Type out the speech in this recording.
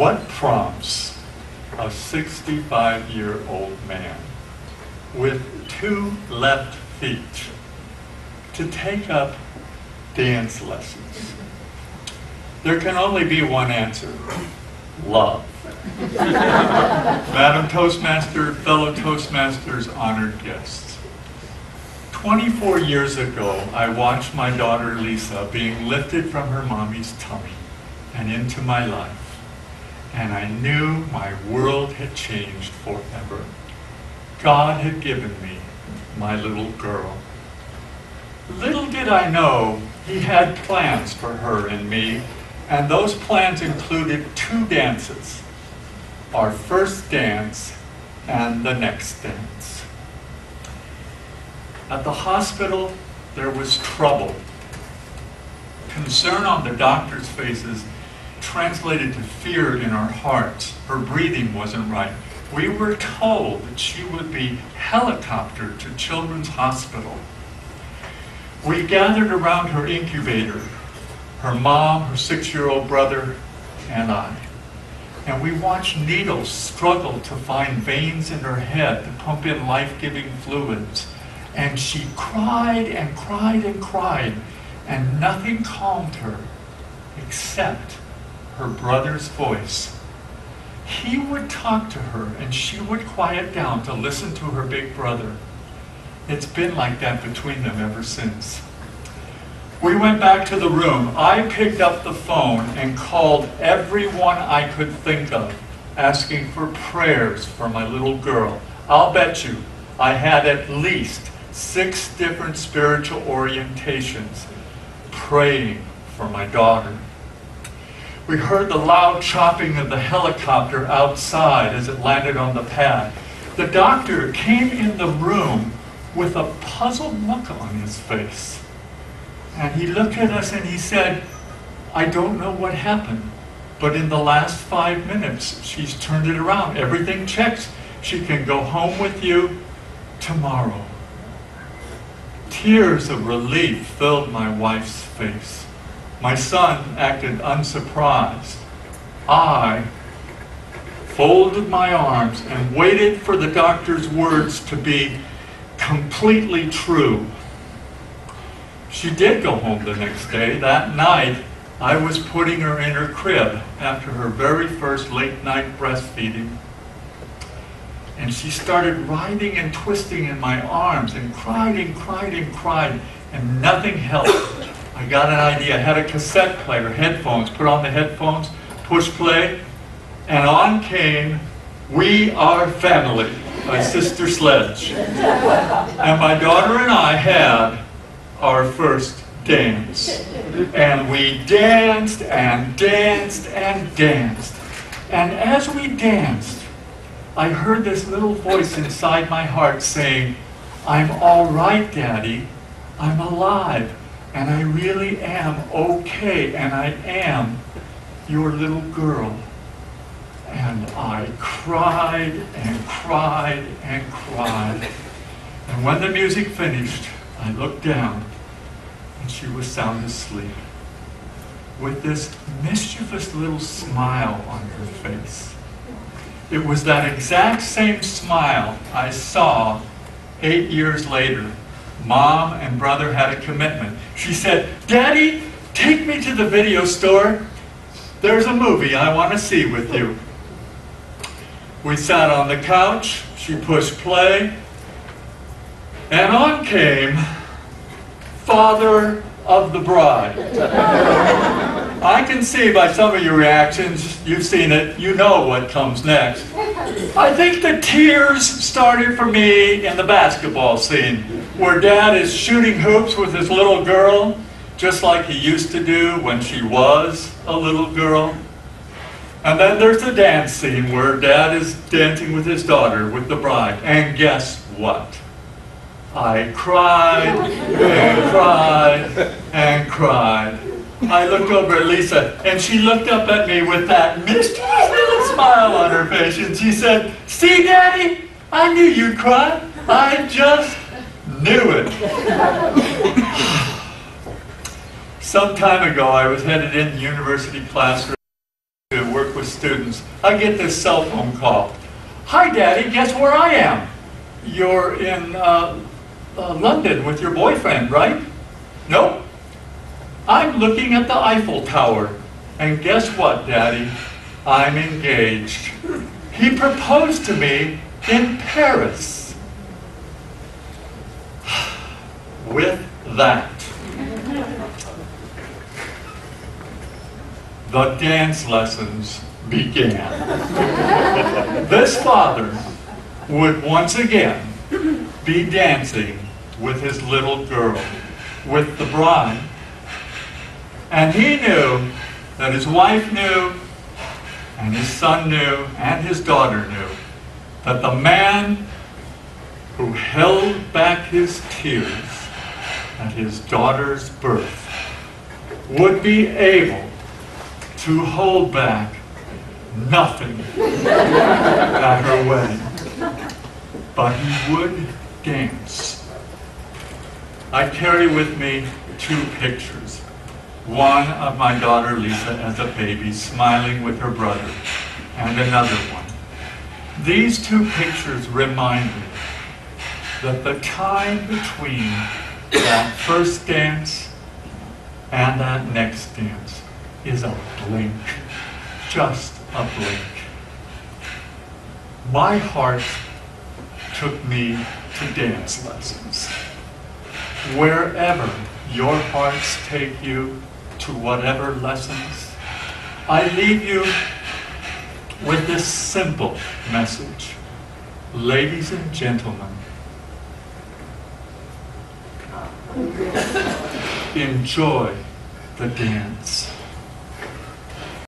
What prompts a 65-year-old man with 2 left feet to take up dance lessons? There can only be one answer: love. Madam Toastmaster, fellow Toastmasters, honored guests. 24 years ago, I watched my daughter Lisa being lifted from her mommy's tummy and into my life, and I knew my world had changed forever. God had given me my little girl. Little did I know He had plans for her and me, and those plans included 2 dances: our first dance and the next dance. At the hospital, there was trouble. Concern on the doctors' faces translated to fear in our hearts. Her breathing wasn't right. We were told that she would be helicoptered to Children's Hospital. We gathered around her incubator, her mom, her 6-year-old brother, and I. And we watched needles struggle to find veins in her head to pump in life-giving fluids. And she cried and cried and cried, and nothing calmed her except her brother's voice. He would talk to her, and she would quiet down to listen to her big brother. It's been like that between them ever since. We went back to the room. I picked up the phone and called everyone I could think of, asking for prayers for my little girl. I'll bet you I had at least 6 different spiritual orientations praying for my daughter. We heard the loud chopping of the helicopter outside as it landed on the pad. The doctor came in the room with a puzzled look on his face. And he looked at us and he said, "I don't know what happened, but in the last 5 minutes, she's turned it around. Everything checks. She can go home with you tomorrow." Tears of relief filled my wife's face. My son acted unsurprised. I folded my arms and waited for the doctor's words to be completely true. She did go home the next day. That night, I was putting her in her crib after her very first late-night breastfeeding. And she started writhing and twisting in my arms and cried and cried and cried, and nothing helped. I got an idea. I had a cassette player, headphones, put on the headphones, push play, and on came "We Are Family" by Sister Sledge. And my daughter and I had our first dance. And we danced and danced and danced. And as we danced, I heard this little voice inside my heart saying, "I'm all right, Daddy. I'm alive. And I really am okay. And I am your little girl." And I cried and cried and cried. And when the music finished, I looked down, and she was sound asleep, with this mischievous little smile on her face. It was that exact same smile I saw 8 years later. Mom and brother had a commitment. She said, "Daddy, take me to the video store. There's a movie I want to see with you." We sat on the couch. She pushed play. And on came Father of the Bride. I can see by some of your reactions, you've seen it, you know what comes next. I think the tears started for me in the basketball scene, where Dad is shooting hoops with his little girl, just like he used to do when she was a little girl. And then there's the dance scene where Dad is dancing with his daughter, with the bride. And guess what? I cried and cried and cried. I looked over at Lisa, and she looked up at me with that mischievous little smile on her face, and she said, "See, Daddy, I knew you'd cry. I just knew it." Some time ago, I was headed in the university classroom to work with students, I get this cell phone call. Hi, Daddy, guess where I am? You're in London with your boyfriend, right? Nope. I'm looking at the Eiffel Tower. And guess what, Daddy? I'm engaged. He proposed to me in Paris. With that, the dance lessons began. This father would once again be dancing with his little girl, with the bride. And he knew that his wife knew, and his son knew, and his daughter knew, that the man who held back his tears at his daughter's birth would be able to hold back nothing at her wedding. But he would dance. I carry with me 2 pictures. One of my daughter Lisa as a baby smiling with her brother, and another one. These 2 pictures remind me that the time between that first dance and that next dance is a blink, just a blink. My heart took me to dance lessons. Wherever your hearts take you, to whatever lessons, I leave you with this simple message. Ladies and gentlemen, enjoy the dance.